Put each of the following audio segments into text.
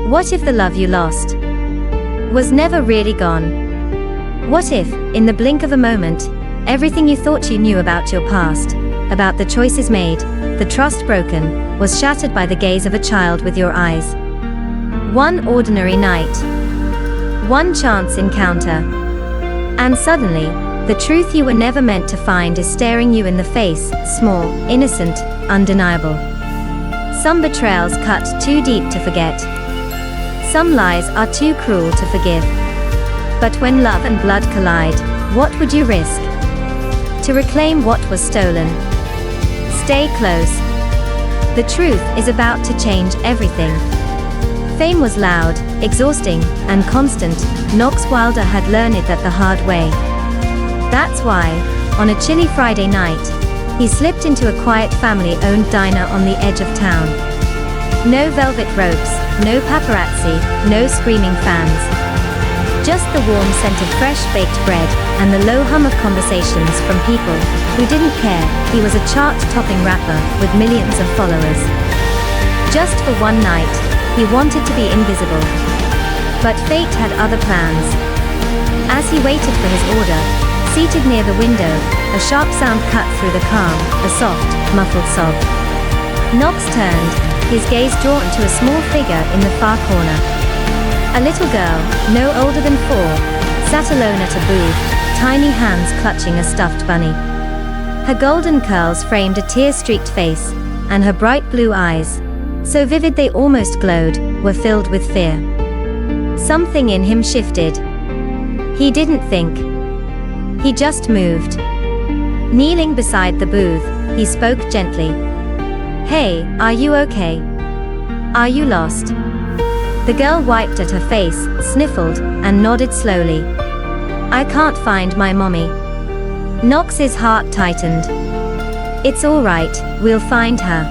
What if the love you lost was never really gone? What if, in the blink of a moment, everything you thought you knew about your past, about the choices made, the trust broken, was shattered by the gaze of a child with your eyes? One ordinary night, one chance encounter, and suddenly, the truth you were never meant to find is staring you in the face, small, innocent, undeniable. Some betrayals cut too deep to forget. Some lies are too cruel to forgive. But when love and blood collide, what would you risk to reclaim what was stolen? Stay close. The truth is about to change everything. Fame was loud, exhausting, and constant. Knox Wilder had learned that the hard way. That's why, on a chilly Friday night, he slipped into a quiet family-owned diner on the edge of town. No velvet ropes, no paparazzi, no screaming fans. Just the warm scent of fresh baked bread, and the low hum of conversations from people who didn't care he was a chart-topping rapper with millions of followers. Just for one night, he wanted to be invisible. But fate had other plans. As he waited for his order, seated near the window, a sharp sound cut through the calm, a soft, muffled sob. Knox turned, his gaze drawn to a small figure in the far corner. A little girl, no older than 4, sat alone at a booth, tiny hands clutching a stuffed bunny. Her golden curls framed a tear-streaked face, and her bright blue eyes, so vivid they almost glowed, were filled with fear. Something in him shifted. He didn't think. He just moved. Kneeling beside the booth, he spoke gently. "Hey, are you okay? Are you lost?" The girl wiped at her face, sniffled, and nodded slowly. "I can't find my mommy." Knox's heart tightened. "It's all right, we'll find her."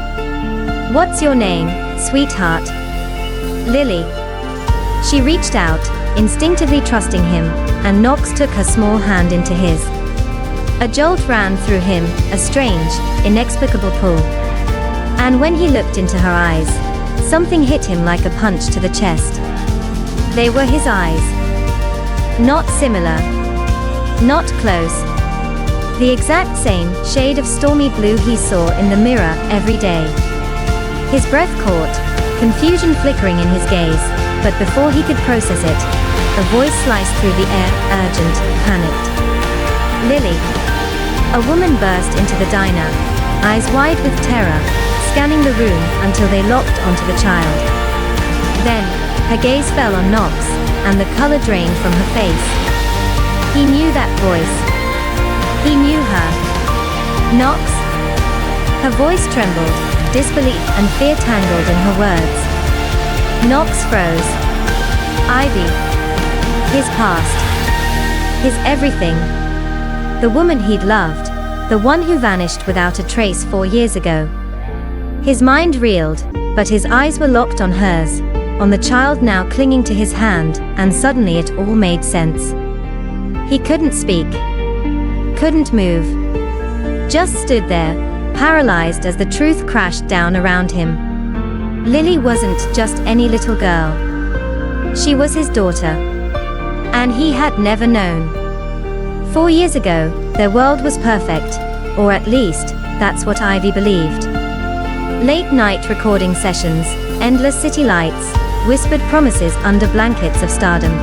"What's your name, sweetheart?" "Lily." She reached out, instinctively trusting him, and Knox took her small hand into his. A jolt ran through him, a strange, inexplicable pull. And when he looked into her eyes, something hit him like a punch to the chest. They were his eyes. Not similar. Not close. The exact same shade of stormy blue he saw in the mirror every day. His breath caught, confusion flickering in his gaze, but before he could process it, a voice sliced through the air, urgent, panicked. "Lily." A woman burst into the diner, eyes wide with terror, scanning the room until they locked onto the child. Then, her gaze fell on Knox, and the color drained from her face. He knew that voice. He knew her. "Knox?" Her voice trembled, disbelief and fear tangled in her words. Knox froze. Ivy. His past. His everything. The woman he'd loved, the one who vanished without a trace 4 years ago. His mind reeled, but his eyes were locked on hers, on the child now clinging to his hand, and suddenly it all made sense. He couldn't speak. Couldn't move. Just stood there, paralyzed as the truth crashed down around him. Lily wasn't just any little girl. She was his daughter. And he had never known. 4 years ago, their world was perfect, or at least, that's what Ivy believed. Late-night recording sessions, endless city lights, whispered promises under blankets of stardom.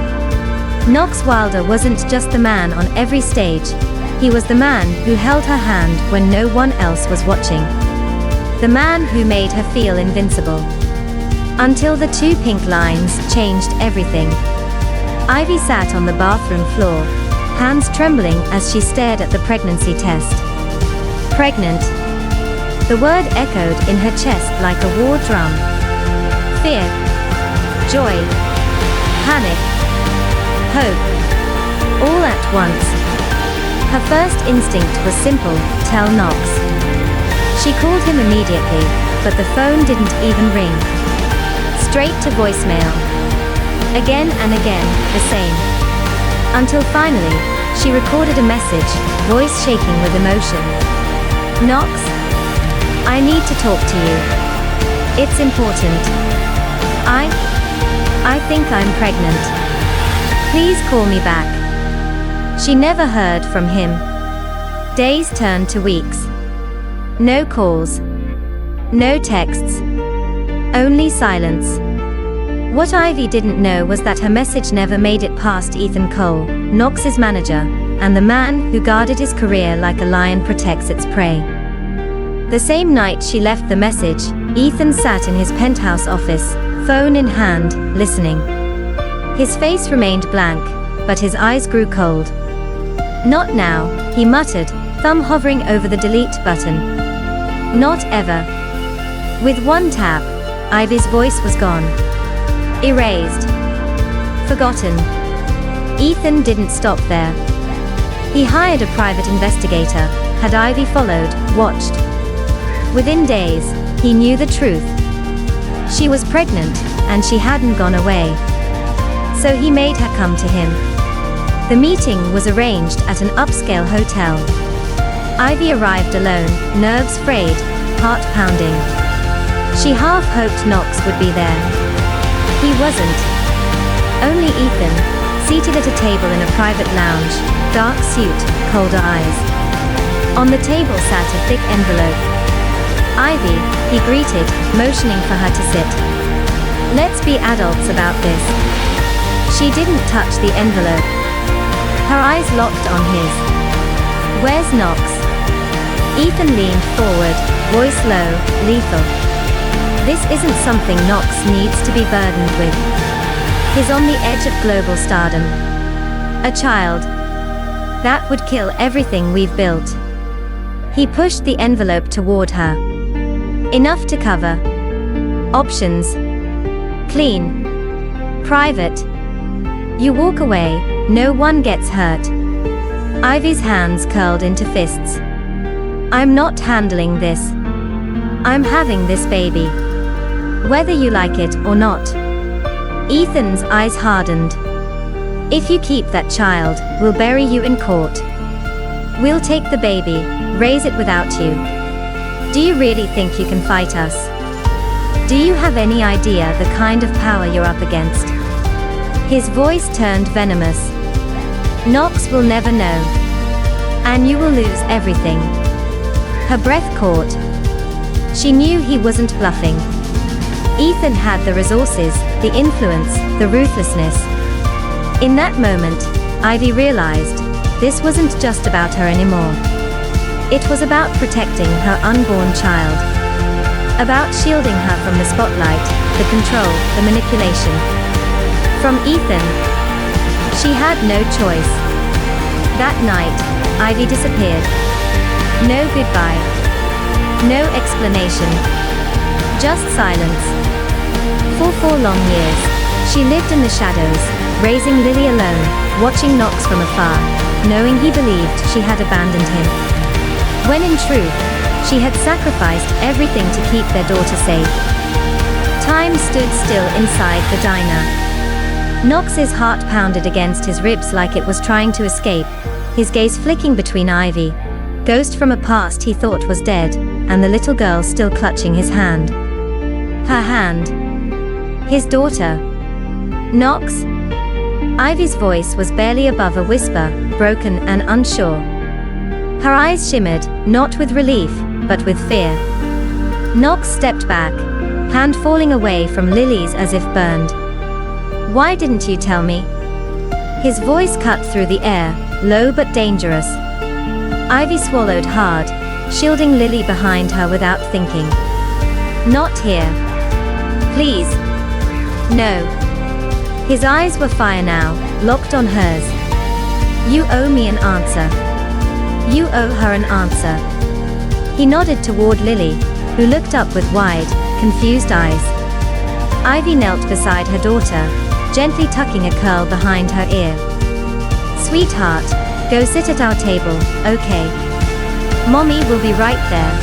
Knox Wilder wasn't just the man on every stage, he was the man who held her hand when no one else was watching. The man who made her feel invincible. Until the 2 pink lines changed everything. Ivy sat on the bathroom floor, hands trembling as she stared at the pregnancy test. Pregnant. The word echoed in her chest like a war drum. Fear. Joy. Panic. Hope. All at once. Her first instinct was simple, tell Knox. She called him immediately, but the phone didn't even ring. Straight to voicemail. Again and again, the same. Until finally, she recorded a message, voice shaking with emotion. "Knox, I need to talk to you. It's important. I think I'm pregnant. Please call me back. She never heard from him. Days turned to weeks. No calls. No texts. Only silence. What Ivy didn't know was that her message never made it past Ethan Cole, Knox's manager, and the man who guarded his career like a lion protects its prey. The same night she left the message, Ethan sat in his penthouse office, phone in hand, listening. His face remained blank, but his eyes grew cold. Not now, he muttered, thumb hovering over the delete button. Not ever. With one tap, Ivy's voice was gone. Erased. Forgotten. Ethan didn't stop there. He hired a private investigator, had Ivy followed, watched. Within days, he knew the truth. She was pregnant, and she hadn't gone away. So he made her come to him. The meeting was arranged at an upscale hotel. Ivy arrived alone, nerves frayed, heart pounding. She half hoped Knox would be there. He wasn't. Only Ethan, seated at a table in a private lounge, dark suit, colder eyes. On the table sat a thick envelope. Ivy, he greeted, motioning for her to sit. Let's be adults about this. She didn't touch the envelope. Her eyes locked on his. Where's Knox? Ethan leaned forward, voice low, lethal. This isn't something Knox needs to be burdened with. He's on the edge of global stardom. A child. That would kill everything we've built. He pushed the envelope toward her. Enough to cover. Options. Clean. Private. You walk away, no one gets hurt. Ivy's hands curled into fists. I'm not handling this. I'm having this baby. Whether you like it or not. Ethan's eyes hardened. If you keep that child, we'll bury you in court. We'll take the baby, raise it without you. Do you really think you can fight us? Do you have any idea the kind of power you're up against? His voice turned venomous. Knox will never know. And you will lose everything. Her breath caught. She knew he wasn't bluffing. Ethan had the resources, the influence, the ruthlessness. In that moment, Ivy realized, this wasn't just about her anymore. It was about protecting her unborn child. About shielding her from the spotlight, the control, the manipulation. From Ethan, she had no choice. That night, Ivy disappeared. No goodbye. No explanation. Just silence. For 4 long years, she lived in the shadows, raising Lily alone, watching Knox from afar, knowing he believed she had abandoned him. When in truth, she had sacrificed everything to keep their daughter safe. Time stood still inside the diner. Knox's heart pounded against his ribs like it was trying to escape, his gaze flicking between Ivy, ghost from a past he thought was dead, and the little girl still clutching his hand. Her hand. His daughter. Knox? Ivy's voice was barely above a whisper, broken and unsure. Her eyes shimmered, not with relief, but with fear. Knox stepped back, hand falling away from Lily's as if burned. Why didn't you tell me? His voice cut through the air, low but dangerous. Ivy swallowed hard, shielding Lily behind her without thinking. Not here. Please. No. His eyes were fire now, locked on hers. You owe me an answer. You owe her an answer. He nodded toward Lily, who looked up with wide, confused eyes. Ivy knelt beside her daughter, gently tucking a curl behind her ear. Sweetheart, go sit at our table, okay? Mommy will be right there.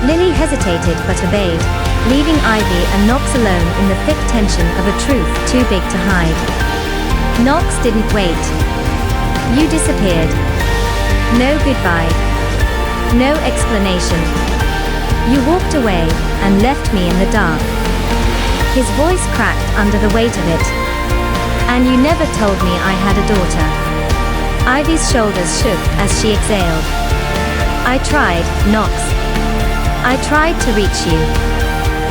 Lily hesitated but obeyed, leaving Ivy and Knox alone in the thick tension of a truth too big to hide. Knox didn't wait. You disappeared. No goodbye. No explanation. You walked away and left me in the dark. His voice cracked under the weight of it. And you never told me I had a daughter. Ivy's shoulders shook as she exhaled. I tried, Knox. I tried to reach you.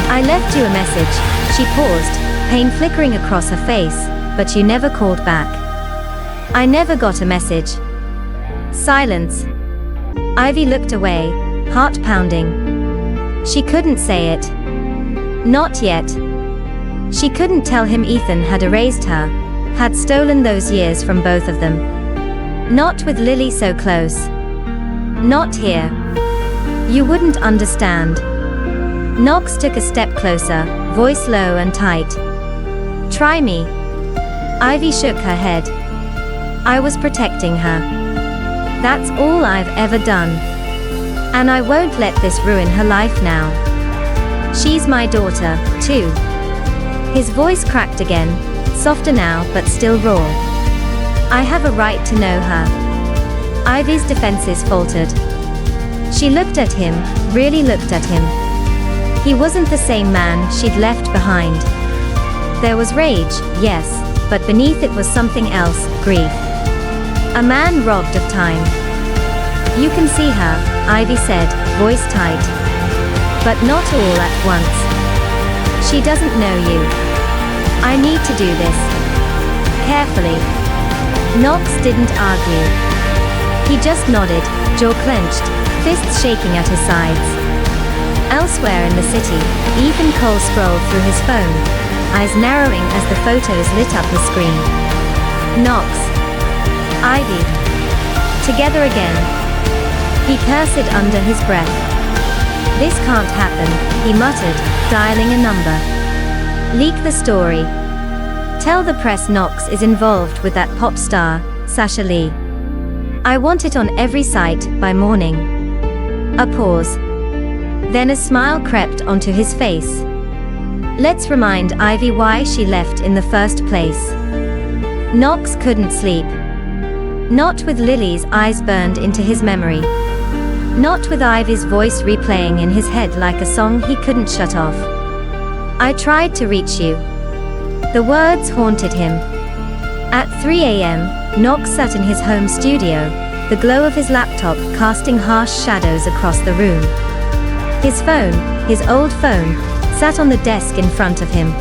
I left you a message. She paused, pain flickering across her face, but you never called back. I never got a message. Silence. Ivy looked away, heart pounding. She couldn't say it. Not yet. She couldn't tell him Ethan had erased her, had stolen those years from both of them. Not with Lily so close. Not here. You wouldn't understand. Knox took a step closer, voice low and tight. Try me. Ivy shook her head. I was protecting her. That's all I've ever done. And I won't let this ruin her life now. She's my daughter, too. His voice cracked again, softer now but still raw. I have a right to know her. Ivy's defenses faltered. She looked at him, really looked at him. He wasn't the same man she'd left behind. There was rage, yes, but beneath it was something else, grief. A man robbed of time. You can see her, Ivy said, voice tight. But not all at once. She doesn't know you. I need to do this. Carefully. Knox didn't argue. He just nodded, jaw clenched, fists shaking at his sides. Elsewhere in the city, Ethan Cole scrolled through his phone, eyes narrowing as the photos lit up his screen. Knox. Ivy. Together again. He cursed under his breath. This can't happen, he muttered, dialing a number. Leak the story. Tell the press Knox is involved with that pop star, Sasha Lee. I want it on every site by morning. A pause. Then a smile crept onto his face. Let's remind Ivy why she left in the first place. Knox couldn't sleep. Not with Lily's eyes burned into his memory. Not with Ivy's voice replaying in his head like a song he couldn't shut off. I tried to reach you. The words haunted him. At 3 a.m., Knox sat in his home studio, the glow of his laptop casting harsh shadows across the room. His phone, his old phone, sat on the desk in front of him.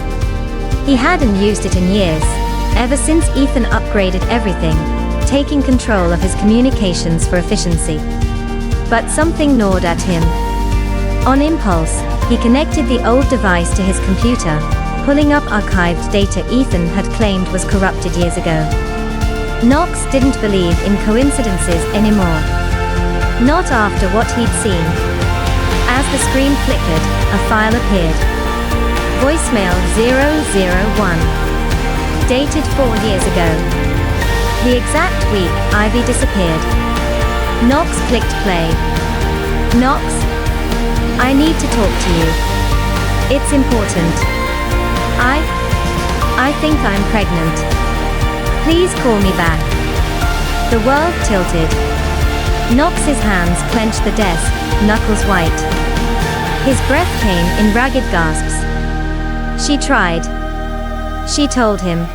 He hadn't used it in years, ever since Ethan upgraded everything, taking control of his communications for efficiency. But something gnawed at him. On impulse, he connected the old device to his computer, pulling up archived data Ethan had claimed was corrupted years ago. Knox didn't believe in coincidences anymore. Not after what he'd seen. As the screen flickered, a file appeared. Voicemail 001. Dated 4 years ago. The exact week Ivy disappeared. Knox clicked play. Knox, I need to talk to you. It's important. I think I'm pregnant. Please call me back. The world tilted. Knox's hands clenched the desk, knuckles white. His breath came in ragged gasps. She tried. She told him.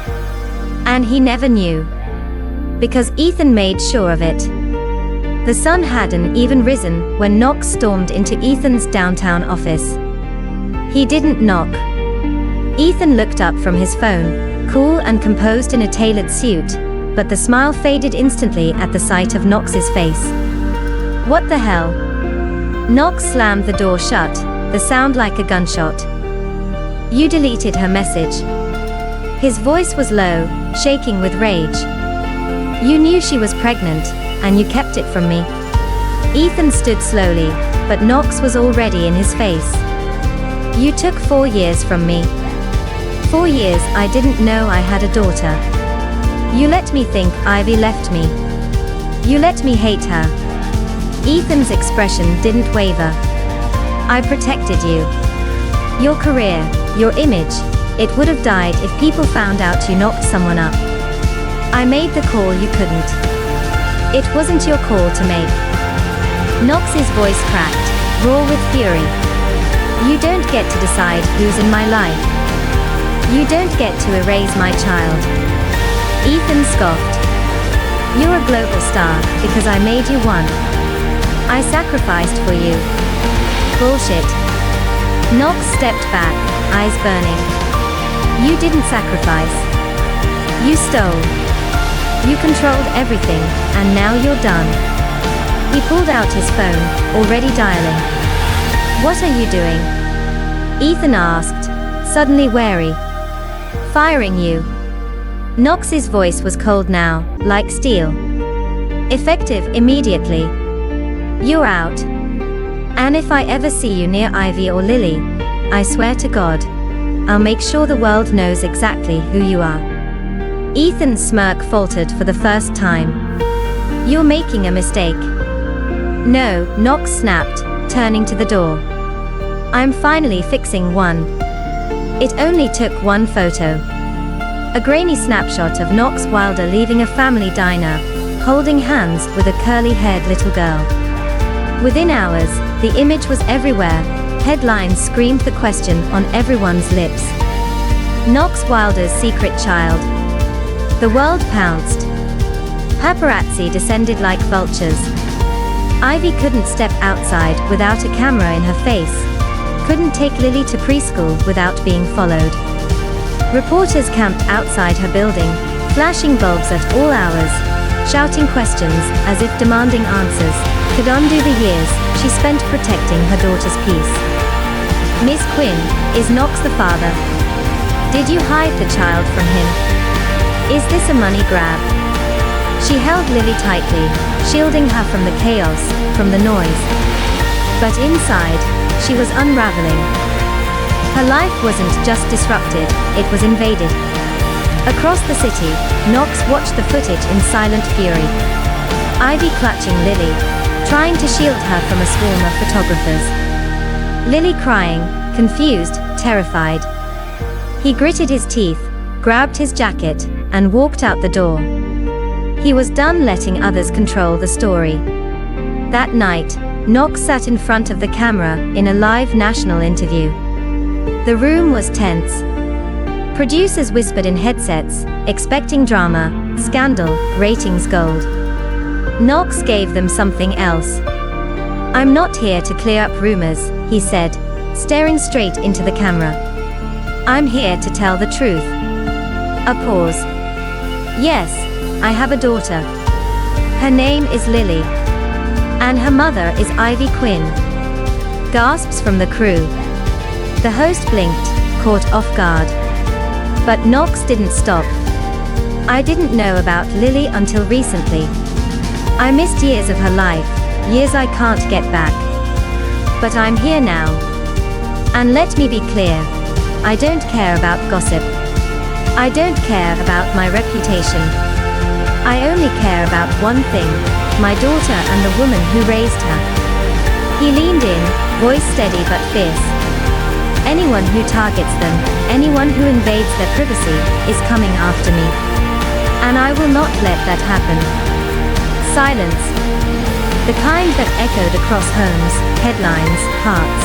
And he never knew. Because Ethan made sure of it. The sun hadn't even risen when Knox stormed into Ethan's downtown office. He didn't knock. Ethan looked up from his phone, cool and composed in a tailored suit, but the smile faded instantly at the sight of Knox's face. What the hell? Knox slammed the door shut, the sound like a gunshot. You deleted her message. His voice was low, shaking with rage. You knew she was pregnant, and you kept it from me. Ethan stood slowly, but Knox was already in his face. You took 4 years from me. 4 years I didn't know I had a daughter. You let me think Ivy left me. You let me hate her. Ethan's expression didn't waver. I protected you. Your career, your image, it would have died if people found out you knocked someone up. I made the call you couldn't. It wasn't your call to make. Knox's voice cracked, raw with fury. You don't get to decide who's in my life. You don't get to erase my child. Ethan scoffed. You're a global star because I made you one. I sacrificed for you. Bullshit. Knox stepped back, eyes burning. You didn't sacrifice. You stole. You controlled everything, and now you're done. He pulled out his phone, already dialing. What are you doing? Ethan asked, suddenly wary. Firing you. Knox's voice was cold now, like steel. Effective immediately. You're out. And if I ever see you near Ivy or Lily, I swear to God, I'll make sure the world knows exactly who you are. Ethan's smirk faltered for the first time. You're making a mistake. No, Knox snapped, turning to the door. I'm finally fixing one. It only took one photo. A grainy snapshot of Knox Wilder leaving a family diner, holding hands with a curly-haired little girl. Within hours, the image was everywhere. Headlines screamed the question on everyone's lips. Knox Wilder's secret child. The world pounced. Paparazzi descended like vultures. Ivy couldn't step outside without a camera in her face. Couldn't take Lily to preschool without being followed. Reporters camped outside her building, flashing bulbs at all hours, shouting questions as if demanding answers could undo the years she spent protecting her daughter's peace. Miss Quinn, is Knox the father? Did you hide the child from him? Is this a money grab? She held Lily tightly, shielding her from the chaos, from the noise. But inside, she was unraveling. Her life wasn't just disrupted, it was invaded. Across the city, Knox watched the footage in silent fury. Ivy clutching Lily, trying to shield her from a swarm of photographers. Lily crying, confused, terrified. He gritted his teeth, grabbed his jacket, and walked out the door. He was done letting others control the story. That night, Knox sat in front of the camera in a live national interview. The room was tense. Producers whispered in headsets, expecting drama, scandal, ratings gold. Knox gave them something else. I'm not here to clear up rumors, he said, staring straight into the camera. I'm here to tell the truth. A pause. Yes, I have a daughter. Her name is Lily. And her mother is Ivy Quinn. Gasps from the crew. The host blinked, caught off guard. But Knox didn't stop. I didn't know about Lily until recently. I missed years of her life, years I can't get back. But I'm here now. And let me be clear, I don't care about gossip. I don't care about my reputation. I only care about one thing, my daughter and the woman who raised her. He leaned in, voice steady but fierce. Anyone who targets them, anyone who invades their privacy, is coming after me. And I will not let that happen. Silence. The kind that echoed across homes, headlines, hearts.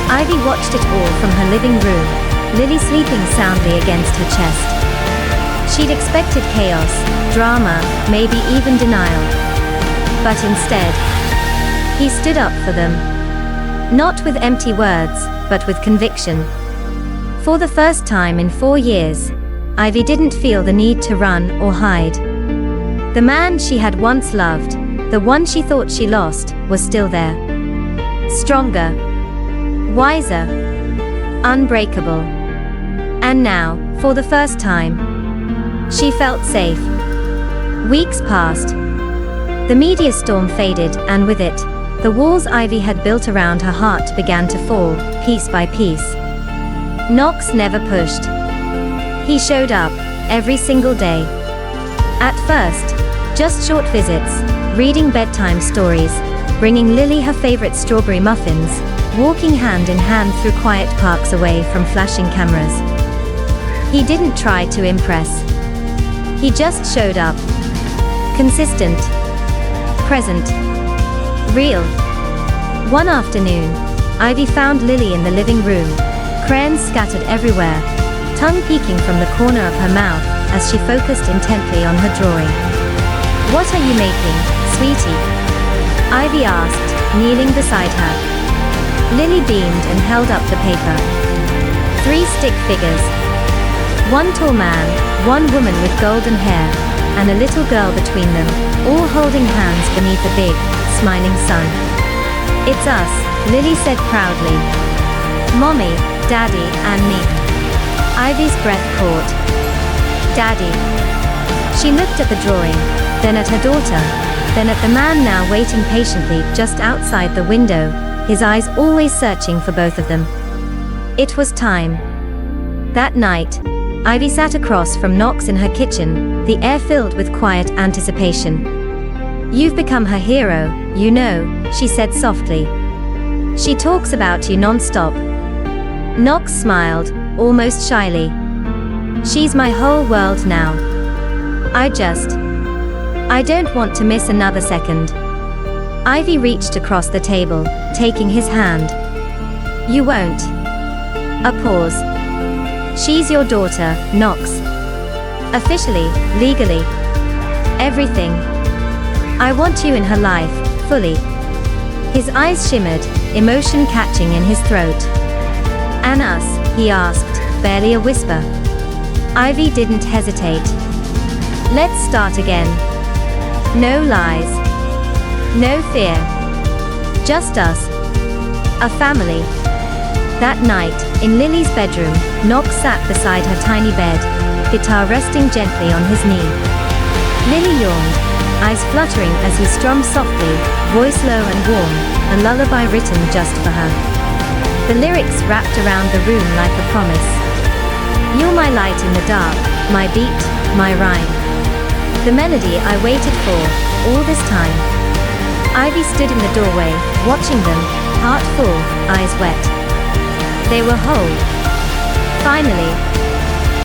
Ivy watched it all from her living room, Lily sleeping soundly against her chest. She'd expected chaos, drama, maybe even denial. But instead, he stood up for them. Not with empty words, but with conviction. For the first time in 4 years, Ivy didn't feel the need to run or hide. The man she had once loved, the one she thought she lost, was still there. Stronger, wiser, unbreakable. And now, for the first time, she felt safe. Weeks passed. The media storm faded, and with it, the walls Ivy had built around her heart began to fall, piece by piece. Knox never pushed. He showed up, every single day. At first, just short visits, reading bedtime stories, bringing Lily her favorite strawberry muffins, walking hand in hand through quiet parks away from flashing cameras. He didn't try to impress. He just showed up. Consistent. Present. Real. One afternoon, Ivy found Lily in the living room, crayons scattered everywhere, tongue peeking from the corner of her mouth as she focused intently on her drawing. "What are you making, sweetie?" Ivy asked, kneeling beside her. Lily beamed and held up the paper. 3 stick figures. One tall man, one woman with golden hair, and a little girl between them, all holding hands beneath a big, smiling sun. "It's us," Lily said proudly. "Mommy, Daddy, and me." Ivy's breath caught. "Daddy." She looked at the drawing, then at her daughter, then at the man now waiting patiently just outside the window, his eyes always searching for both of them. It was time. That night, Ivy sat across from Knox in her kitchen, the air filled with quiet anticipation. "You've become her hero, you know," she said softly. "She talks about you non-stop." Knox smiled, almost shyly. "She's my whole world now. I don't want to miss another second." Ivy reached across the table, taking his hand. "You won't." A pause. "She's your daughter, Knox. Officially, legally. Everything. I want you in her life, fully." His eyes shimmered, emotion catching in his throat. "And us?" he asked, barely a whisper. Ivy didn't hesitate. "Let's start again. No lies. No fear. Just us. A family." That night, in Lily's bedroom, Knox sat beside her tiny bed, guitar resting gently on his knee. Lily yawned, eyes fluttering as he strummed softly, voice low and warm, a lullaby written just for her. The lyrics wrapped around the room like a promise. "You're my light in the dark, my beat, my rhyme. The melody I waited for, all this time." Ivy stood in the doorway, watching them, heart full, eyes wet. They were whole. Finally,